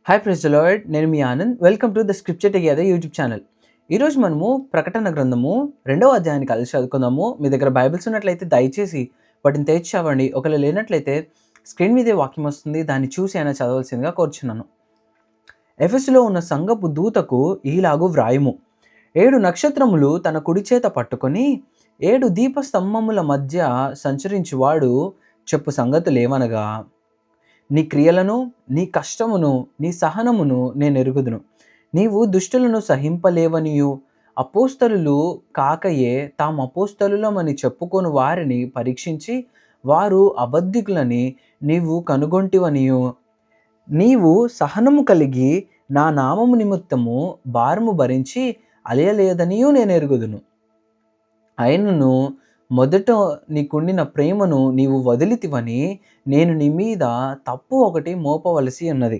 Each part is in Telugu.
Hi praise the lord. నేను మీ Anand. Welcome to the scripture together YouTube channel. ఈరోజు మనము ప్రకటన గ్రంథము 2వ అధ్యాయాన్ని కలిసి చదువుకుందాము. మీ దగ్గర బైబిల్స్ ఉన్నట్లయితే దయచేసి వాటిని తెరిచి చదవండి. ఒకవేళ లేనట్లయితే స్క్రీన్ మీదే వాక్యం వస్తుంది, దాన్ని చూసి అయినా చదవాల్సిందిగా కోరుచున్నాను. ఎఫెసులో ఉన్న సంఘపు దూతకు ఈలాగు వ్రాయుము. 7 నక్షత్రములు తన కుడి చేత పట్టుకొని 7 దీపస్తంభముల మధ్య సంచరించువాడు చెప్పు సంగతులేమనగా, నీ క్రియలను, నీ కష్టమును, నీ సహనమును నేను ఎరుగుదును. నీవు దుష్టులను సహింపలేవనియు, అపోస్తలులు కాకయే తాము అపోస్తలులమని చెప్పుకొని వారిని పరీక్షించి వారు అబద్ధికులని నీవు కనుగొంటివనియు, నీవు సహనము కలిగి నా నామము నిమిత్తము భారము భరించి అలయలేదనియు నేను ఎరుగుదును. ఆయనను మొదట నీకుండిన ప్రేమను నీవు వదిలితివని నేను నీ మీద తప్పు ఒకటి మోపవలసి ఉన్నది.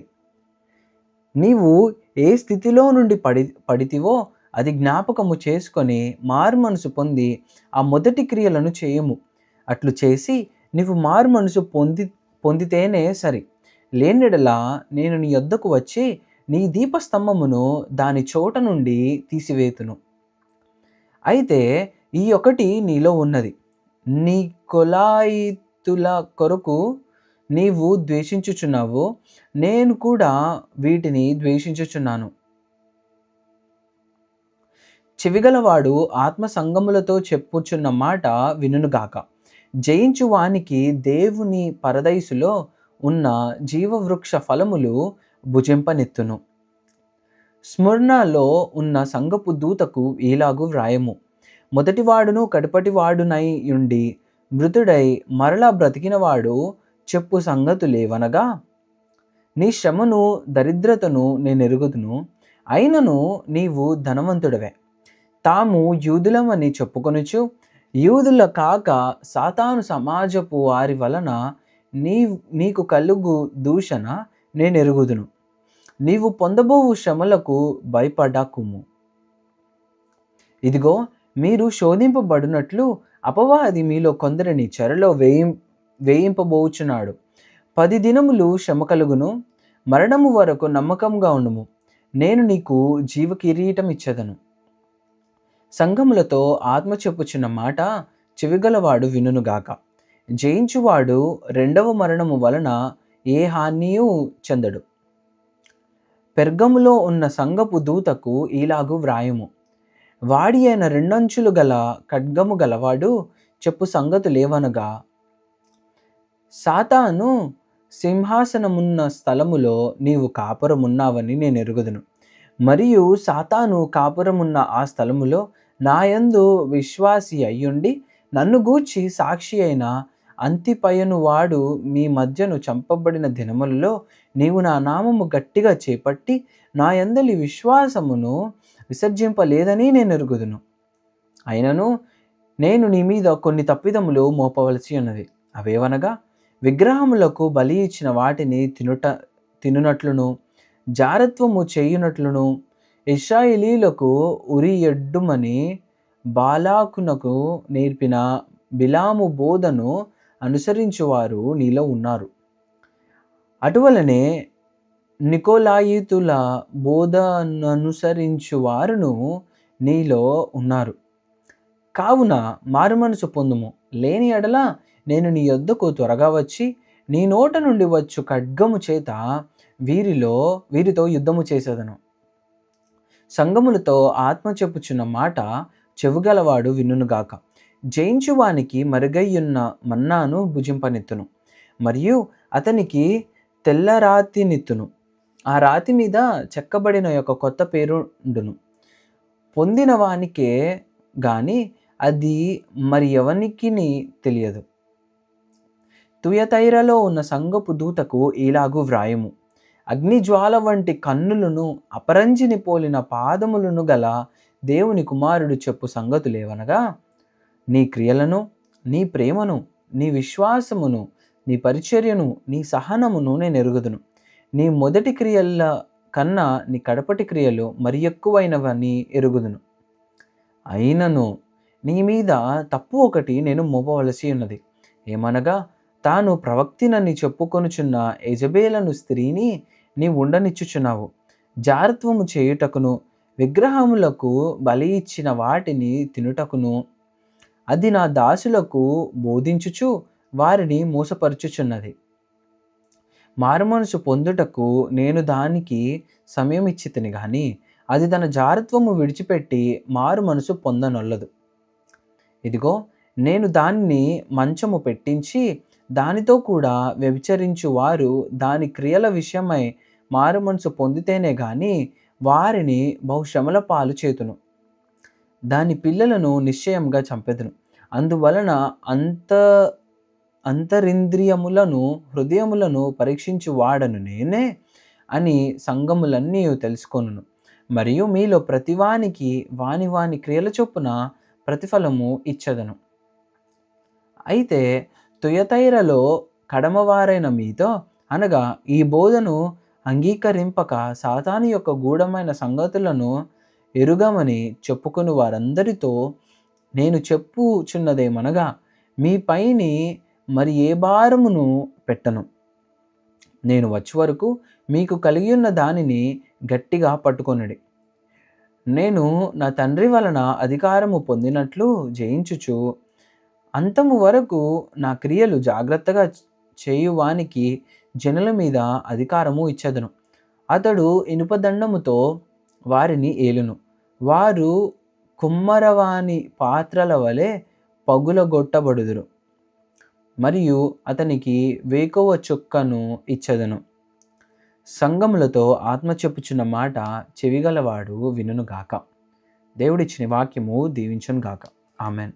నీవు ఏ స్థితిలో నుండి పడితివో అది జ్ఞాపకము చేసుకొని మారుమనసు పొంది ఆ మొదటి క్రియలను చేయము. అట్లు చేసి నీవు మారుమనసు పొందితేనే సరి. లేనిడలా నేను నీ యొద్దకు వచ్చి నీ దీపస్తంభమును దాని చోట నుండి తీసివేతును. అయితే ఈ ఒకటి నీలో ఉన్నది, నీ కొలాయితుల కొరకు నీవు ద్వేషించుచున్నావు, నేను కూడా వీటిని ద్వేషించుచున్నాను. చెవిగలవాడు ఆత్మ సంగములతో చెప్పుచున్న మాట వినుగాక. జయించు వానికి దేవుని పరదైసులో ఉన్న జీవవృక్ష ఫలములు భుజింపనెత్తును. స్ముర్ణలో ఉన్న సంఘపు దూతకు ఈలాగు వ్రాయము. మొదటివాడును కడపటివాడునై యుండి మృతుడై మరలా బ్రతికినవాడు చెప్పు సంగతులేవనగా, నీ శ్రమను దరిద్రతను నేను ఎరుగుదును, అయినను నీవు ధనవంతుడవే. తాము యూదులమని చెప్పుకొనుచు యూదుల కాక సాతాను సమాజపు వారి వలన నీకు కలుగు దూషణ నేను ఎరుగుదును. నీవు పొందబోవు శ్రమలకు భయపడకుము. ఇదిగో, మీరు శోధింపబడినట్లు అపవాది మీలో కొందరిని చెరలో వేయింపబోచున్నాడు. 10 దినములు శ్రమ కలుగును. మరణము వరకు నమ్మకంగా ఉండుము, నేను నీకు జీవ కిరీటం ఇచ్చేదను. సంఘములతో ఆత్మ చెప్పుచున్న మాట చెవిగలవాడు వినుగాక. జయించువాడు 2వ మరణము వలన ఏ హానియూ చెందడు. పెర్గములో ఉన్న సంఘపు దూతకు ఈలాగు వ్రాయము. వాడి అయిన 2 అంచులు గల ఖడ్గము గలవాడు చెప్పు సంగతులేవనగా, సాతాను సింహాసనమున్న స్థలములో నీవు కాపురమున్నావని నేను ఎరుగుదును. మరియు సాతాను కాపురమున్న ఆ స్థలములో నాయందు విశ్వాసి అయ్యుండి నన్ను గూర్చి సాక్షి అయిన అంతిపయను వాడు మీ మధ్యను చంపబడిన దినములలో నీవు నా నామము గట్టిగా చేపట్టి నా యందలి విశ్వాసమును విసర్జింపలేదని నేను ఎరుగుదును. అయినను నేను నీ మీద కొన్ని తప్పిదములు మోపవలసి ఉన్నది. అవేవనగా, విగ్రహములకు బలి ఇచ్చిన వాటిని తినునట్లును, జారత్వము చేయునట్లును, ఇశ్రాయేలీలకు ఉరి ఎడ్డుమని బాలాకునకు నేర్పిన బిలాము బోధను అనుసరించువారు నీలో ఉన్నారు. అటువలనే నికోలాయితుల బోధననుసరించువారును నీలో ఉన్నారు. కావున మారుమనసు పొందుము. లేని ఎడల నేను నీ యొద్దకు త్వరగా వచ్చి నీ నోట నుండి వచ్చు ఖడ్గము చేత వీరితో యుద్ధము చేసేదను. సంఘములతో ఆత్మ చెప్పుచున్న మాట చెవుగలవాడు వినుగాక. జయించువానికి మరుగయ్యున్న మన్నాను భుజింపనెత్తును, మరియు అతనికి తెల్ల రాతినిత్తును. ఆ రాతి మీద చెక్కబడిన యొక్క కొత్త పేరుండును. పొందిన వానికే గాని అది మరి ఎవనికి తెలియదు. తుయతైరలో ఉన్న సంఘపు దూతకు ఈలాగు వ్రాయము. అగ్నిజ్వాల వంటి కన్నులను, అపరంజిని పోలిన పాదములను గల దేవుని కుమారుడు చెప్పు సంగతులేవనగా, నీ క్రియలను, నీ ప్రేమను, నీ విశ్వాసమును, నీ పరిచర్యను, నీ సహనమును నేను ఎరుగుదును. నీ మొదటి క్రియల కన్నా నీ కడపటి క్రియలు మరి ఎక్కువైనవని ఎరుగుదును. అయినను నీ మీద తప్పు ఒకటి నేను మోపవలసి ఉన్నది. ఏమనగా, తాను ప్రవక్తినని చెప్పుకొనుచున్న యెజబెలను స్త్రీని నీవు ఉండనిచ్చుచున్నావు. జారత్వము చేయుటకును విగ్రహములకు బలి ఇచ్చిన వాటిని తినుటకును అది నా దాసులకు బోధించుచు వారిని మోసపరుచుచున్నది. మారుమనసు పొందుటకు నేను దానికి సమయం ఇచ్చితిని గాని అది తన జారత్వము విడిచిపెట్టి మారు మనసు పొందనొల్లదు. ఇదిగో, నేను దానిని మంచము పెట్టించి దానితో కూడా వ్యభిచరించు వారు దాని క్రియల విషయమై మారు మనసు పొందితేనే గాని వారిని బహుశ్రమల పాలు చేతును. దాని పిల్లలను నిశ్చయంగా చంపెదను. అందువలన అంతరింద్రియములను హృదయములను పరీక్షించు వాడను నేనే అని సంఘములన్నీ తెలుసుకొనును. మరియు మీలో ప్రతివానికి వాని వాని క్రియల చొప్పున ప్రతిఫలము ఇచ్చెదను. అయితే తుయతైరలో కడమవారైన మీతో అనగా ఈ బోధను అంగీకరింపక సాతాను యొక్క గూఢమైన సంగతులను ఎరుగమని చెప్పుకుని వారందరితో నేను చెప్పుచున్నదేమనగా, మీ పైని మరి ఏ భారమును పెట్టను. నేను వచ్చే వరకు మీకు కలిగి ఉన్న దానిని గట్టిగా పట్టుకొనుడి. నేను నా తండ్రి వలన అధికారము పొందినట్లు జయించుచు అంతము వరకు నా క్రియలు జాగ్రత్తగా చేయువానికి జనుల మీద అధికారము ఇచ్చెదను. అతడు ఇనుపదండముతో వారిని ఏలును. వారు కుమ్మరవాని పాత్రల వలె పగులగొట్టబడుదురు. మరియు అతనికి వేకువ చుక్కను ఇచ్చెదను. సంఘములతో ఆత్మ చెప్పుచున్న మాట చెవిగలవాడు వినుగాక. దేవుడిచ్చిన వాక్యము దీవించును గాక. ఆమెన్.